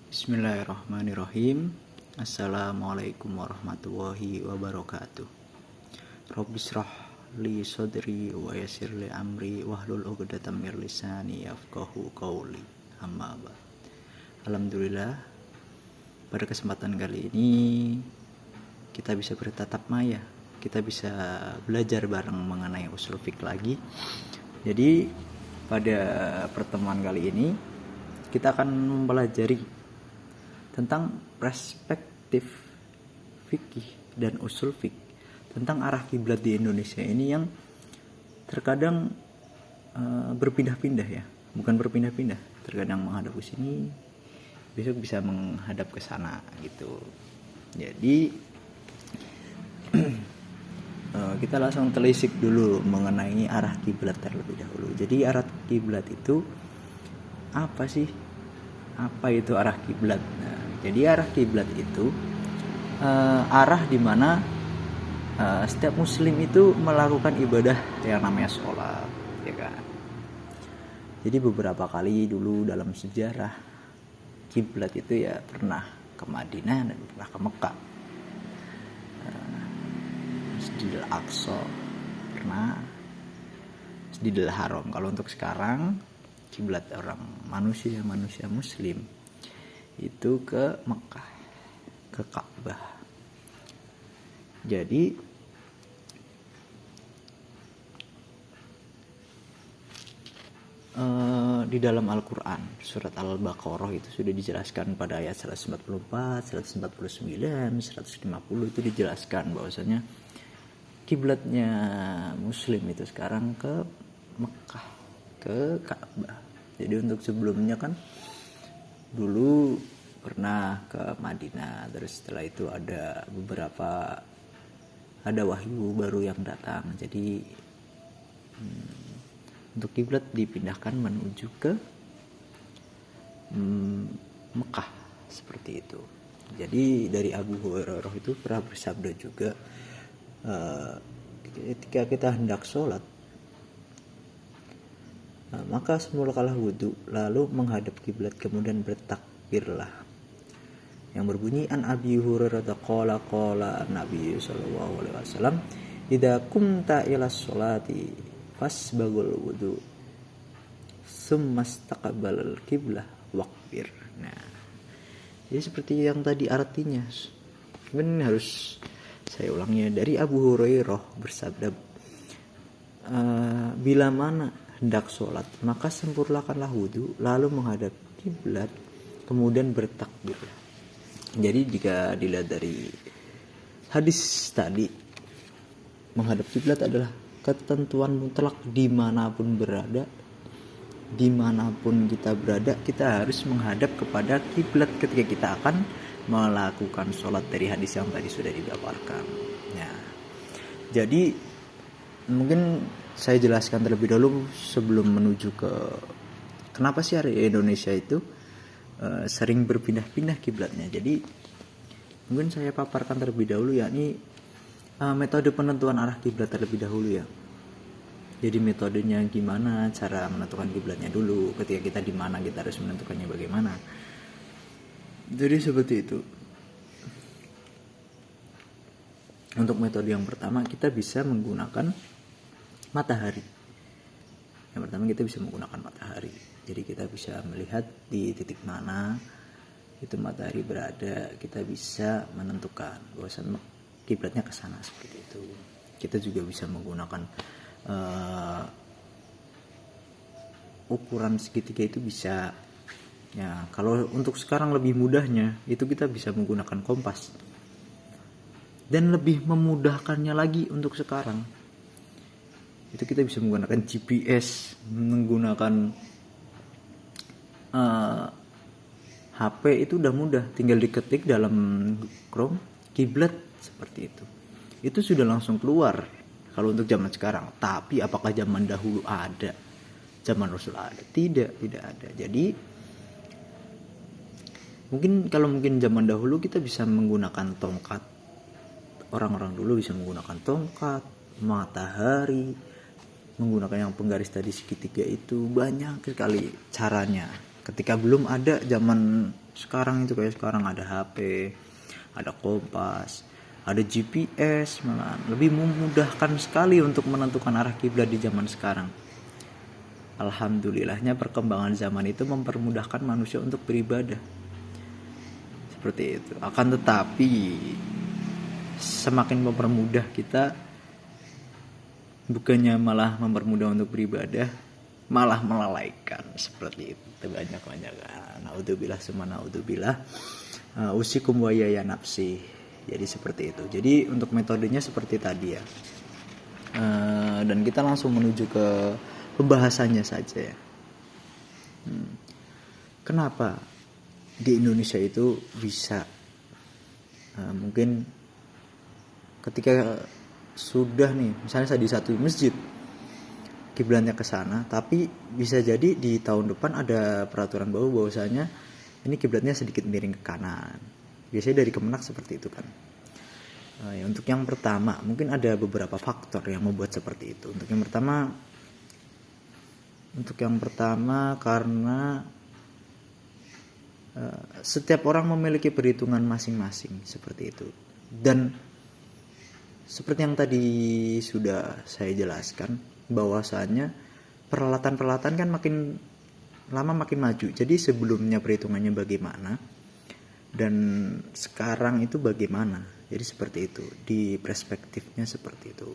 Bismillahirrahmanirrahim. Assalamualaikum warahmatullahi wabarakatuh. Rabbi shrah li sadri wa yassir li amri wahlul 'uqdatam min lisani yafqahu qawli. Amma ba'd. Alhamdulillah, pada kesempatan kali ini kita bisa bertatap maya. Kita bisa belajar bareng mengenai usul fiqh lagi. Jadi pada pertemuan kali ini kita akan mempelajari tentang perspektif fikih dan usul fikih tentang arah kiblat di Indonesia ini yang terkadang berpindah-pindah ya, bukan berpindah-pindah, terkadang menghadap ke sini, besok bisa menghadap ke sana gitu. Jadi kita langsung telisik dulu mengenai arah kiblat terlebih dahulu. Jadi arah kiblat itu apa sih? Apa itu arah kiblat? Nah, jadi arah kiblat itu arah di mana setiap muslim itu melakukan ibadah yang namanya sholat, ya kan? Jadi beberapa kali dulu dalam sejarah kiblat itu ya pernah ke Madinah dan pernah ke Mekah. Masjidil Aqsa pernah, Masjidil Haram. Kalau untuk sekarang kiblat orang manusia muslim itu ke Mekah, ke Ka'bah. Jadi di dalam Al-Quran surat Al-Baqarah itu sudah dijelaskan pada ayat 144, 149, 150 itu dijelaskan bahwasanya kiblatnya muslim itu sekarang ke Mekah, ke Ka'bah. Jadi untuk sebelumnya kan dulu pernah ke Madinah, terus setelah itu ada wahyu baru yang datang. Jadi untuk kiblat dipindahkan menuju ke Mekah seperti itu. Jadi dari Abu Hurairah itu pernah bersabda juga, ketika kita hendak sholat, maka semulakanlah wudhu, lalu menghadap kiblat, kemudian bertakbirlah. Yang berbunyi an Abi Hurairah qala Nabi sallallahu alaihi wasallam, idza kumta ila sholati fasbagul wudhu summa istaqbalal qiblah waqbir. Nah, jadi seperti yang tadi artinya. Ini harus saya ulangnya. Dari Abu Hurairah bersabda, bila mana hendak sholat, maka sempurnakanlah wudhu, lalu menghadap kiblat, kemudian bertakbir. Jadi jika dilihat dari hadis tadi, menghadap kiblat adalah ketentuan mutlak dimanapun kita berada, kita harus menghadap kepada kiblat ketika kita akan melakukan sholat, dari hadis yang tadi sudah dipaparkan. Nah, jadi mungkin saya jelaskan terlebih dahulu sebelum menuju ke kenapa sih Indonesia itu sering berpindah-pindah kiblatnya. Jadi mungkin saya paparkan terlebih dahulu, yakni metode penentuan arah kiblat terlebih dahulu ya. Jadi metodenya gimana, cara menentukan kiblatnya dulu, ketika kita di mana kita harus menentukannya bagaimana. Jadi seperti itu. Untuk metode yang pertama kita bisa menggunakan matahari. Yang pertama kita bisa menggunakan matahari. Jadi kita bisa melihat di titik mana itu matahari berada, kita bisa menentukan bahwasanya kiblatnya ke sana seperti itu. Kita juga bisa menggunakan ukuran segitiga itu bisa. Ya, kalau untuk sekarang lebih mudahnya itu kita bisa menggunakan kompas. Dan lebih memudahkannya lagi untuk sekarang, itu kita bisa menggunakan GPS, menggunakan HP itu udah mudah, tinggal diketik dalam Chrome kiblat seperti itu. Itu sudah langsung keluar kalau untuk zaman sekarang. Tapi apakah zaman dahulu ada? Zaman Rasul ada? Tidak ada. Jadi mungkin zaman dahulu kita bisa menggunakan tongkat. Orang-orang dulu bisa menggunakan tongkat, matahari, menggunakan yang penggaris tadi segitiga itu, banyak sekali caranya. ketika belum ada zaman sekarang itu, kayak sekarang ada HP, ada kompas, ada GPS, malah lebih memudahkan sekali untuk menentukan arah kiblat di zaman sekarang. Alhamdulillahnya perkembangan zaman itu mempermudahkan manusia untuk beribadah. Seperti itu. Akan tetapi semakin mempermudah kita, bukannya malah mempermudah untuk beribadah, malah melalaikan. Seperti itu. Banyak-banyak. Naudzubillah summa naudzubillah. Usikum wa ya nafsi. Jadi seperti itu. Jadi untuk metodenya seperti tadi ya. Dan kita langsung menuju ke pembahasannya saja ya. Kenapa di Indonesia itu bisa mungkin ketika sudah nih, misalnya saya di satu masjid kiblatnya ke sana, tapi bisa jadi di tahun depan ada peraturan bahwasanya ini kiblatnya sedikit miring ke kanan. Biasanya dari Kemenak seperti itu kan. Ya, untuk yang pertama mungkin ada beberapa faktor yang membuat seperti itu. Untuk yang pertama karena setiap orang memiliki perhitungan masing-masing seperti itu. Dan seperti yang tadi sudah saya jelaskan, bahwasanya peralatan kan makin lama makin maju. Jadi sebelumnya perhitungannya bagaimana dan sekarang itu bagaimana. Jadi seperti itu, di perspektifnya seperti itu.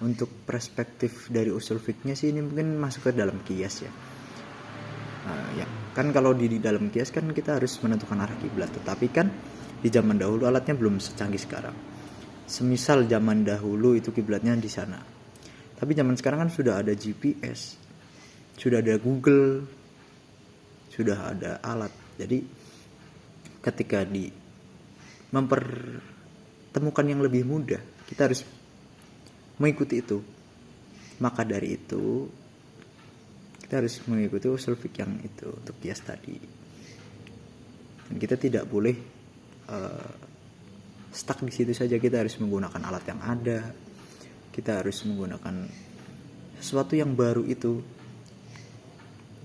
Untuk perspektif dari usul fikihnya sih ini mungkin masuk ke dalam kias ya. Ya kan kalau di dalam kias kan kita harus menentukan arah kiblat, tetapi kan di zaman dahulu alatnya belum secanggih sekarang. Semisal zaman dahulu itu kiblatnya di sana, tapi zaman sekarang kan sudah ada GPS, sudah ada Google, sudah ada alat. Jadi ketika mempertemukan yang lebih mudah, kita harus mengikuti itu. Maka dari itu kita harus mengikuti usul fikih yang itu untuk kias tadi. Dan kita tidak boleh stuck di situ saja. Kita harus menggunakan alat yang ada. Kita harus menggunakan sesuatu yang baru itu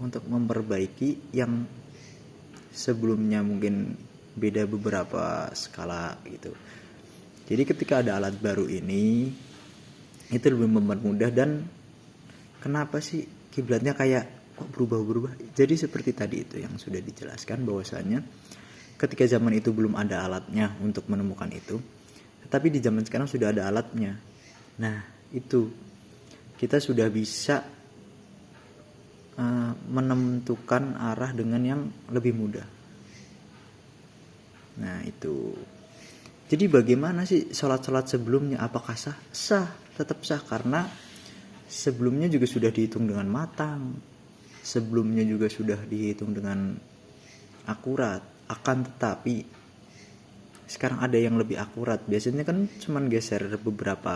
untuk memperbaiki yang sebelumnya mungkin beda beberapa skala gitu. Jadi ketika ada alat baru ini, itu lebih mempermudah. Dan kenapa sih kiblatnya kayak kok berubah-berubah? Jadi seperti tadi itu yang sudah dijelaskan, bahwasanya ketika zaman itu belum ada alatnya untuk menemukan itu, tetapi di zaman sekarang sudah ada alatnya. Nah itu kita sudah bisa menentukan arah dengan yang lebih mudah. Nah itu. Jadi bagaimana sih sholat sebelumnya? Apakah sah? Sah, tetap sah, karena sebelumnya juga sudah dihitung dengan matang. Sebelumnya juga sudah dihitung dengan akurat. Akan tetapi sekarang ada yang lebih akurat. Biasanya kan cuman geser beberapa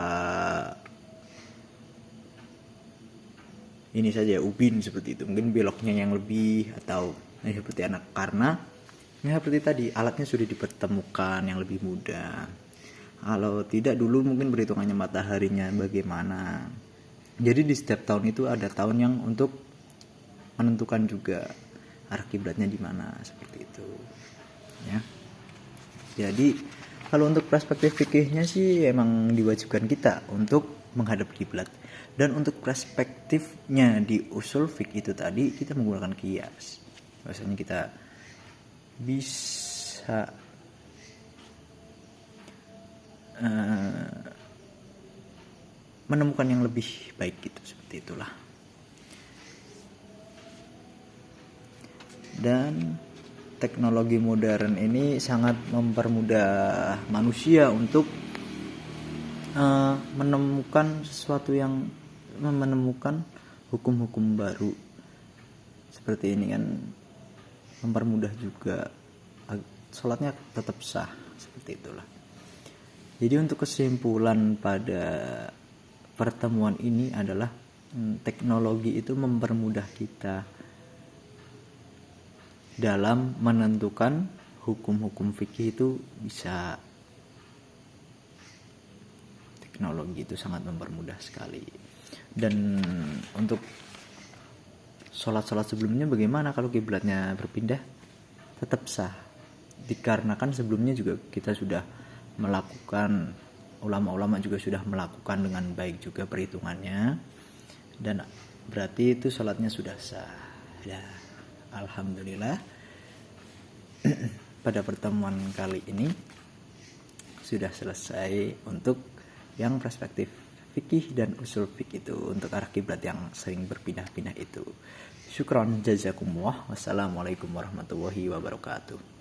ini saja, ubin seperti itu. Mungkin beloknya yang lebih atau seperti anak, karena ya seperti tadi alatnya sudah dipertemukan yang lebih mudah. Kalau tidak dulu mungkin perhitungannya mataharinya bagaimana. Jadi di setiap tahun itu ada tahun yang untuk menentukan juga arah kiblatnya di mana, seperti itu. Ya. Jadi kalau untuk perspektif fikihnya sih emang diwajibkan kita untuk menghadap kiblat. Dan untuk perspektifnya di usul fikih itu tadi kita menggunakan kias. Biasanya kita bisa menemukan yang lebih baik gitu, seperti itulah. Dan teknologi modern ini sangat mempermudah manusia untuk menemukan sesuatu yang menemukan hukum-hukum baru seperti ini kan, mempermudah juga sholatnya tetap sah, seperti itulah. Jadi untuk kesimpulan pada pertemuan ini adalah teknologi itu mempermudah kita dalam menentukan hukum-hukum fikih. Itu bisa, teknologi itu sangat mempermudah sekali. Dan untuk sholat sebelumnya bagaimana kalau kiblatnya berpindah? Tetap sah, dikarenakan sebelumnya juga kita sudah melakukan, ulama-ulama juga sudah melakukan dengan baik juga perhitungannya, dan berarti itu sholatnya sudah sah ya. Alhamdulillah. Pada pertemuan kali ini sudah selesai untuk yang perspektif fikih dan usul fikih itu, untuk arah kiblat yang sering berpindah-pindah itu. Syukron jazakumullah. Wassalamualaikum warahmatullahi wabarakatuh.